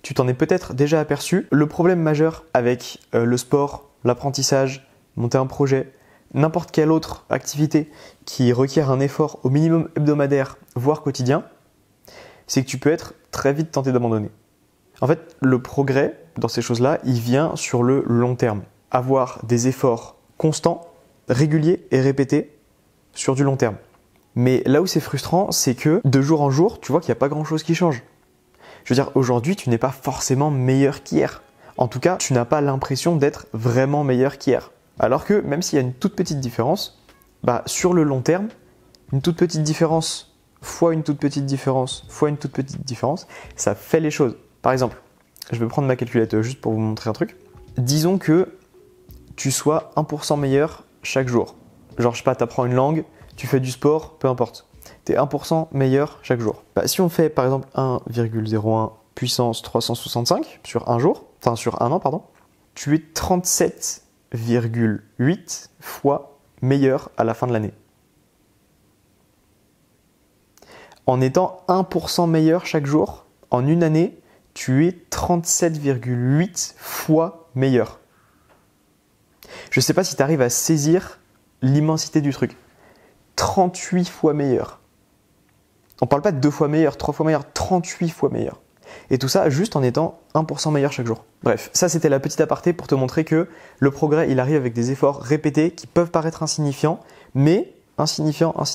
tu t'en es peut-être déjà aperçu. Le problème majeur avec le sport, l'apprentissage, monter un projet, n'importe quelle autre activité qui requiert un effort au minimum hebdomadaire, voire quotidien, c'est que tu peux être très vite tenté d'abandonner. En fait, le progrès dans ces choses-là, il vient sur le long terme. Avoir des efforts constants, réguliers et répétés sur du long terme. Mais là où c'est frustrant, c'est que de jour en jour, tu vois qu'il n'y a pas grand-chose qui change. Je veux dire, aujourd'hui, tu n'es pas forcément meilleur qu'hier. En tout cas, tu n'as pas l'impression d'être vraiment meilleur qu'hier. Alors que même s'il y a une toute petite différence, sur le long terme, une toute petite différence fois une toute petite différence fois une toute petite différence, ça fait les choses. Par exemple, je vais prendre ma calculette juste pour vous montrer un truc. Disons que tu sois 1% meilleur chaque jour. Genre, je sais pas, tu apprends une langue, tu fais du sport, peu importe. Tu es 1% meilleur chaque jour. Si on fait par exemple 1,01 puissance 365 sur un an, tu es 37,8 fois meilleur à la fin de l'année. En étant 1% meilleur chaque jour, en une année, tu es 37,8 fois meilleur. Je ne sais pas si tu arrives à saisir l'immensité du truc. 38 fois meilleur. On ne parle pas de 2 fois meilleur, 3 fois meilleur, 38 fois meilleur. Et tout ça juste en étant 1% meilleur chaque jour. Bref, ça c'était la petite aparté pour te montrer que le progrès, il arrive avec des efforts répétés qui peuvent paraître insignifiants, mais insignifiant, au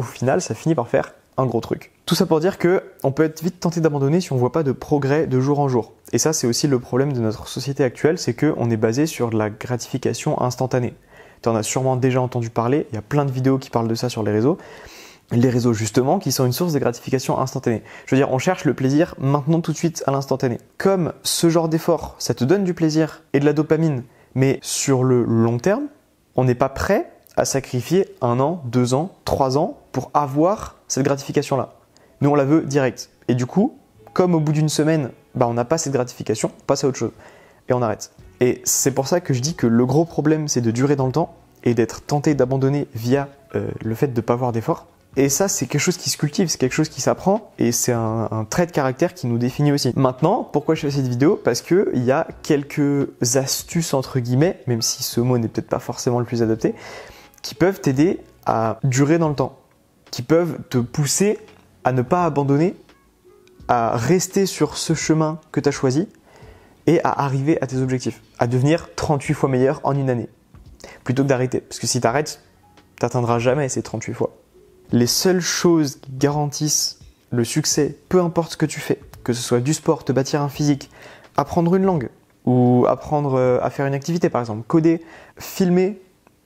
final, ça finit par faire un gros truc. Tout ça pour dire qu'on peut être vite tenté d'abandonner si on ne voit pas de progrès de jour en jour. Et ça, c'est aussi le problème de notre société actuelle, c'est qu'on est basé sur de la gratification instantanée. Tu en as sûrement déjà entendu parler, il y a plein de vidéos qui parlent de ça sur les réseaux. Les réseaux justement qui sont une source de gratification instantanée. Je veux dire, on cherche le plaisir maintenant tout de suite à l'instantané. Comme ce genre d'effort, ça te donne du plaisir et de la dopamine, mais sur le long terme, on n'est pas prêt à sacrifier 1 an, 2 ans, 3 ans pour avoir cette gratification-là. Nous, on la veut direct. Et du coup, comme au bout d'une semaine, on n'a pas cette gratification, on passe à autre chose. Et on arrête. Et c'est pour ça que je dis que le gros problème, c'est de durer dans le temps et d'être tenté d'abandonner via le fait de ne pas avoir d'effort. Et ça, c'est quelque chose qui se cultive, c'est quelque chose qui s'apprend et c'est un trait de caractère qui nous définit aussi. Maintenant, pourquoi je fais cette vidéo ? Parce qu'il y a quelques astuces, entre guillemets, même si ce mot n'est peut-être pas forcément le plus adapté, qui peuvent t'aider à durer dans le temps, qui peuvent te pousser à ne pas abandonner, à rester sur ce chemin que tu as choisi et à arriver à tes objectifs, à devenir 38 fois meilleur en une année, plutôt que d'arrêter. Parce que si tu arrêtes, tu n'atteindras jamais ces 38 fois. Les seules choses qui garantissent le succès, peu importe ce que tu fais, que ce soit du sport, te bâtir un physique, apprendre une langue ou apprendre à faire une activité, par exemple coder, filmer,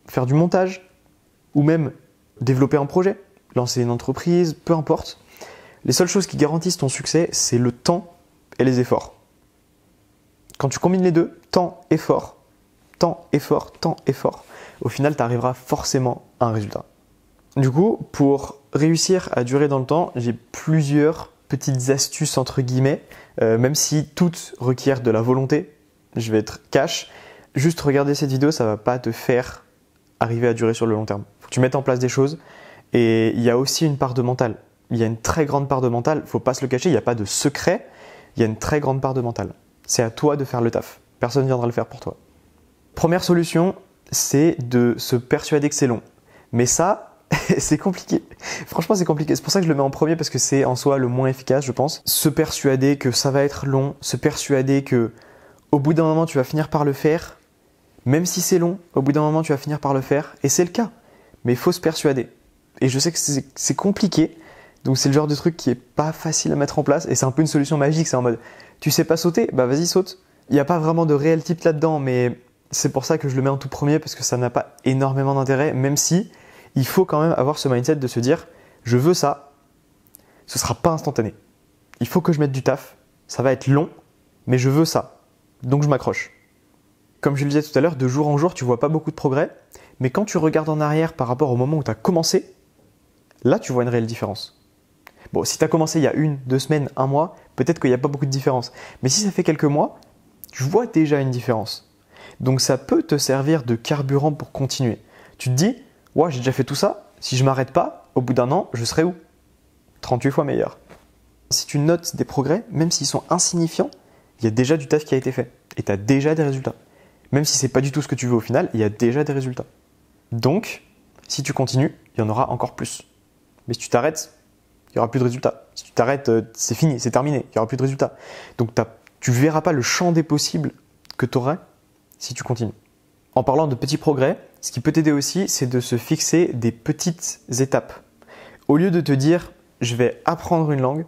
faire du montage ou même développer un projet, lancer une entreprise, peu importe. Les seules choses qui garantissent ton succès, c'est le temps et les efforts. Quand tu combines les deux, temps, effort, au final, tu arriveras forcément à un résultat. Du coup, pour réussir à durer dans le temps, j'ai plusieurs petites astuces entre guillemets, même si toutes requièrent de la volonté, je vais être cash. Juste regarder cette vidéo, ça va pas te faire arriver à durer sur le long terme. Faut que tu mettes en place des choses et il y a aussi une part de mental. Il y a une très grande part de mental, faut pas se le cacher, il n'y a pas de secret, il y a une très grande part de mental. C'est à toi de faire le taf, personne ne viendra le faire pour toi. Première solution, c'est de se persuader que c'est long. Mais ça, c'est compliqué. Franchement, c'est compliqué. C'est pour ça que je le mets en premier parce que c'est en soi le moins efficace, je pense. Se persuader que ça va être long, se persuader que au bout d'un moment, tu vas finir par le faire. Même si c'est long, au bout d'un moment, tu vas finir par le faire. Et c'est le cas. Mais il faut se persuader. Et je sais que c'est compliqué. Donc, c'est le genre de truc qui est pas facile à mettre en place. Et c'est un peu une solution magique. C'est en mode, tu sais pas sauter? Bah, vas-y, saute. Il n'y a pas vraiment de réel type là-dedans, mais c'est pour ça que je le mets en tout premier parce que ça n'a pas énormément d'intérêt, même si il faut quand même avoir ce mindset de se dire je veux ça, ce sera pas instantané. Il faut que je mette du taf, ça va être long, mais je veux ça. Donc je m'accroche. Comme je le disais tout à l'heure, de jour en jour, tu vois pas beaucoup de progrès, mais quand tu regardes en arrière par rapport au moment où tu as commencé, là tu vois une réelle différence. Bon, si tu as commencé il y a 1, 2 semaines, 1 mois, peut-être qu'il n'y a pas beaucoup de différence. Mais si ça fait quelques mois, tu vois déjà une différence. Donc ça peut te servir de carburant pour continuer. Tu te dis, ouais, j'ai déjà fait tout ça, si je m'arrête pas, au bout d'un an, je serai où? 38 fois meilleur. Si tu notes des progrès, même s'ils sont insignifiants, il y a déjà du taf qui a été fait. Et tu as déjà des résultats. Même si c'est pas du tout ce que tu veux au final, il y a déjà des résultats. Donc, si tu continues, il y en aura encore plus. Mais si tu t'arrêtes, il n'y aura plus de résultats. Si tu t'arrêtes, c'est fini, c'est terminé, il n'y aura plus de résultats. Donc tu ne verras pas le champ des possibles que tu aurais si tu continues. En parlant de petits progrès, ce qui peut t'aider aussi, c'est de se fixer des petites étapes. Au lieu de te dire, je vais apprendre une langue,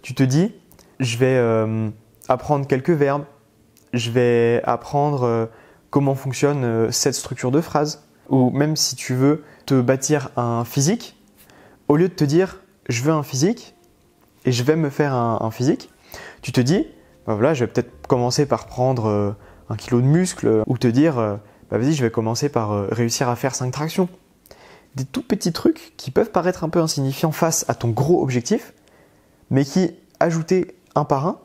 tu te dis, je vais apprendre quelques verbes, je vais apprendre comment fonctionne cette structure de phrase. Ou même si tu veux te bâtir un physique, au lieu de te dire, je veux un physique et je vais me faire un physique, tu te dis, bah voilà, je vais peut-être commencer par prendre 1 kilo de muscle ou te dire, bah vas-y, je vais commencer par réussir à faire 5 tractions. Des tout petits trucs qui peuvent paraître un peu insignifiants face à ton gros objectif, mais qui, ajoutés un par un,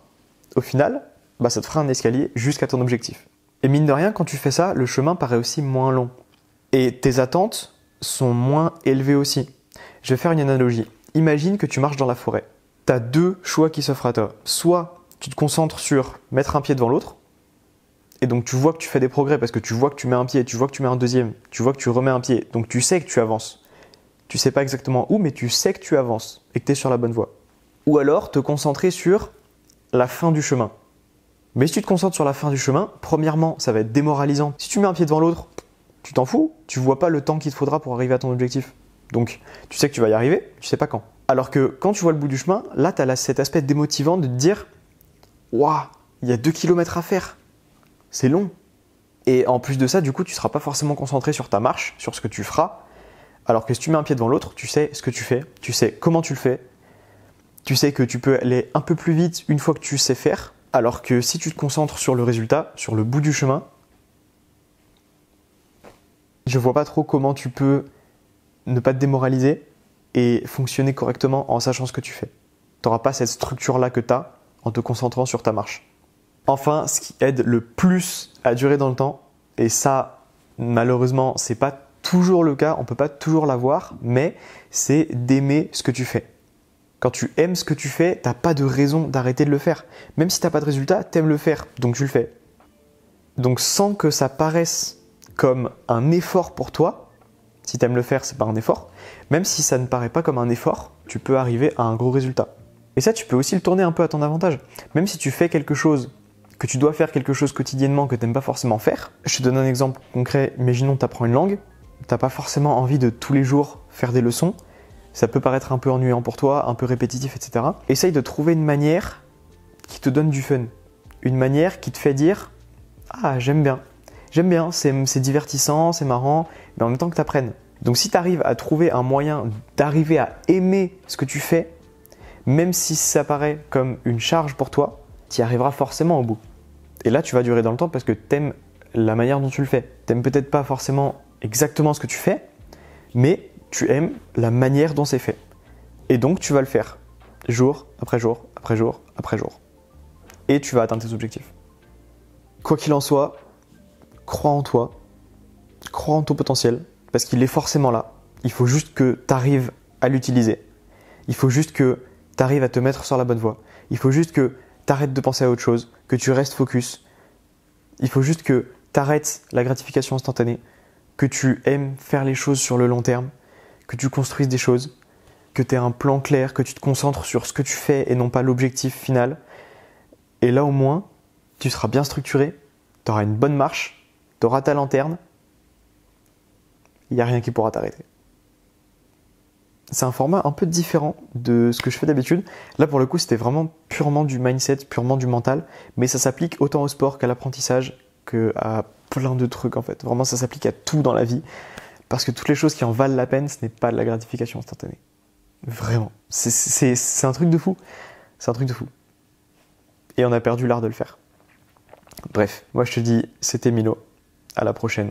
au final, bah ça te fera un escalier jusqu'à ton objectif. Et mine de rien, quand tu fais ça, le chemin paraît aussi moins long. Et tes attentes sont moins élevées aussi. Je vais faire une analogie. Imagine que tu marches dans la forêt. Tu as 2 choix qui s'offrent à toi. Soit tu te concentres sur mettre un pied devant l'autre, et donc tu vois que tu fais des progrès parce que tu vois que tu mets un pied, tu vois que tu mets un deuxième, tu vois que tu remets un pied, donc tu sais que tu avances. Tu sais pas exactement où, mais tu sais que tu avances et que tu es sur la bonne voie. Ou alors te concentrer sur la fin du chemin. Mais si tu te concentres sur la fin du chemin, premièrement, ça va être démoralisant. Si tu mets un pied devant l'autre, tu t'en fous, tu vois pas le temps qu'il te faudra pour arriver à ton objectif. Donc, tu sais que tu vas y arriver, tu sais pas quand. Alors que quand tu vois le bout du chemin, là, tu as cet aspect démotivant de te dire « Waouh, il y a 2 kilomètres à faire, c'est long ». Et en plus de ça, du coup, tu seras pas forcément concentré sur ta marche, sur ce que tu feras. Alors que si tu mets un pied devant l'autre, tu sais ce que tu fais, tu sais comment tu le fais, tu sais que tu peux aller un peu plus vite une fois que tu sais faire. Alors que si tu te concentres sur le résultat, sur le bout du chemin, je vois pas trop comment tu peux ne pas te démoraliser et fonctionner correctement en sachant ce que tu fais. Tu n'auras pas cette structure-là que tu as en te concentrant sur ta marche. Enfin, ce qui aide le plus à durer dans le temps, et ça, malheureusement, c'est pas toujours le cas, on peut pas toujours l'avoir, mais c'est d'aimer ce que tu fais. Quand tu aimes ce que tu fais, t'as pas de raison d'arrêter de le faire. Même si t'as pas de résultat, t'aimes le faire, donc tu le fais. Donc sans que ça paraisse comme un effort pour toi, si t'aimes le faire, c'est pas un effort, même si ça ne paraît pas comme un effort, tu peux arriver à un gros résultat. Et ça, tu peux aussi le tourner un peu à ton avantage. Même si tu fais quelque chose, que tu dois faire quelque chose quotidiennement que t'aimes pas forcément faire, je te donne un exemple concret, imaginons que t'apprends une langue, t'as pas forcément envie de tous les jours faire des leçons, ça peut paraître un peu ennuyant pour toi, un peu répétitif, etc. Essaye de trouver une manière qui te donne du fun. Une manière qui te fait dire « Ah, j'aime bien. J'aime bien, c'est divertissant, c'est marrant, mais en même temps que tu apprennes. » Donc si tu arrives à trouver un moyen d'arriver à aimer ce que tu fais, même si ça paraît comme une charge pour toi, tu y arriveras forcément au bout. Et là, tu vas durer dans le temps parce que tu aimes la manière dont tu le fais. Tu n'aimes peut-être pas forcément exactement ce que tu fais, mais tu aimes la manière dont c'est fait. Et donc, tu vas le faire jour après jour, après jour, après jour. Et tu vas atteindre tes objectifs. Quoi qu'il en soit, crois en toi, crois en ton potentiel, parce qu'il est forcément là. Il faut juste que tu arrives à l'utiliser. Il faut juste que tu arrives à te mettre sur la bonne voie. Il faut juste que tu arrêtes de penser à autre chose, que tu restes focus. Il faut juste que tu arrêtes la gratification instantanée, que tu aimes faire les choses sur le long terme, que tu construises des choses, que tu aies un plan clair, que tu te concentres sur ce que tu fais et non pas l'objectif final. Et là au moins, tu seras bien structuré, tu auras une bonne marche, tu auras ta lanterne, il n'y a rien qui pourra t'arrêter. C'est un format un peu différent de ce que je fais d'habitude. Là pour le coup c'était vraiment purement du mindset, purement du mental, mais ça s'applique autant au sport qu'à l'apprentissage, qu'à plein de trucs en fait. Vraiment ça s'applique à tout dans la vie. Parce que toutes les choses qui en valent la peine, ce n'est pas de la gratification instantanée. Vraiment. C'est un truc de fou. C'est un truc de fou. Et on a perdu l'art de le faire. Bref, moi je te dis, c'était Milo. À la prochaine.